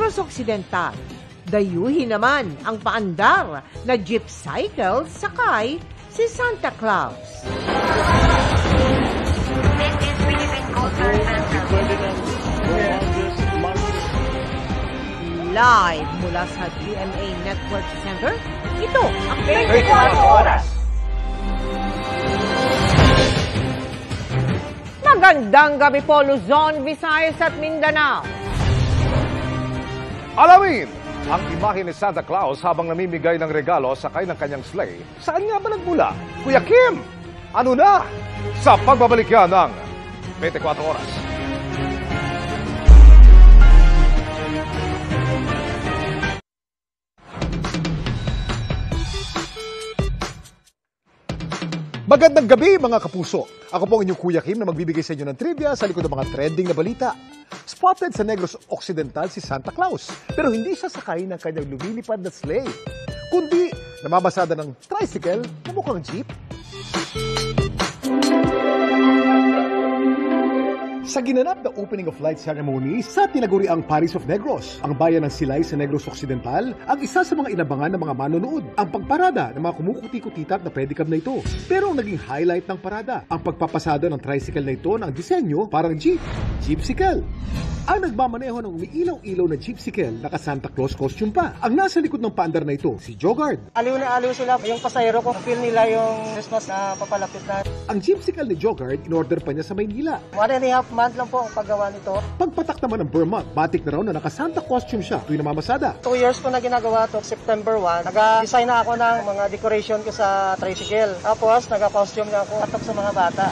Negros Occidental. Dayuhin naman ang paandar na jeep cycle sakay si Santa Claus. Live mula sa GMA Network Center, ito ang 24 Oras. Magandang gabi po, Luzon, Visayas at Mindanao. Alamin ang imahe ni Santa Claus habang namimigay ng regalo sakay ng kanyang sleigh. Saan nga ba nagmula? Kuya Kim, ano na? Sa pagbabalik yan ng 24 Oras. Magandang gabi mga kapuso. Ako po ang inyong Kuya Kim na magbibigay sa inyo ng trivia sa likod ng mga trending na balita. Spotted sa Negros Occidental si Santa Claus, pero hindi siya sakay ng kanyang lumilipad na sleigh, kundi namamasada ng tricycle na mukhang jeep. Sa ginanap na opening of light ceremony sa tinaguriang Paris of Negros, ang bayan ng Silay sa Negros Occidental, ang isa sa mga inabangan ng mga manonood, ang pagparada ng mga kumukuti-kutitat na pedicab na ito. Pero ang naging highlight ng parada, ang pagpapasada ng tricycle na ito na ang disenyo parang jeep, jeepcycle. Ang nagmamaneho ng umiilaw-ilaw na jeepcycle, naka-Santa Claus costume pa. Ang nasa likod ng paandar na ito, si Jogard. Aliw na aliw sila. Yung pasahero ko, feel nila yung Christmas na papalapit na. Ang jeepcycle ni Jogard, in-order pa niya sa Maynila. 1.5 month lang po ang paggawa nito. Pagpatak naman ng Vermont, batik na raw na naka-Santa costume siya tuwing namamasada. 2 years ko na ginagawa to, September 1. Nag-design na ako ng mga decoration ko sa tricycle. Tapos, nag-costume na ako atop sa mga bata.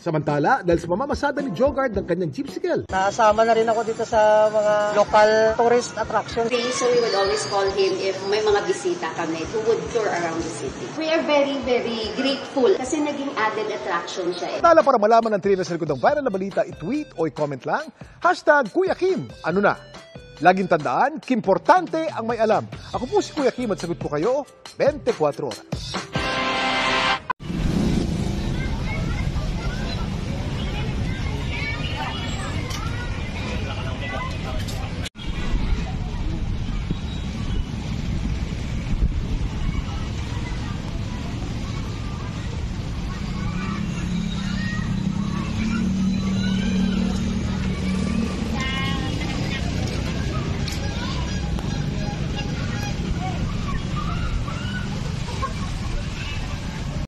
Samantala, dahil sa mamamasada ni Jogard ng kanyang jeepcycle, Nasama na rin ako dito sa mga local tourist attraction. So we would always call him if may mga bisita kami who would tour around the city. We are very, very grateful kasi naging added attraction siya. Tala para malaman ang trailer sa likod ng viral na balita, i-tweet o i-comment lang, #Kuya Kim, ano na? Laging tandaan, kimportante ang may alam. Ako po si Kuya Kim at sagot ko kayo, 24 Oras.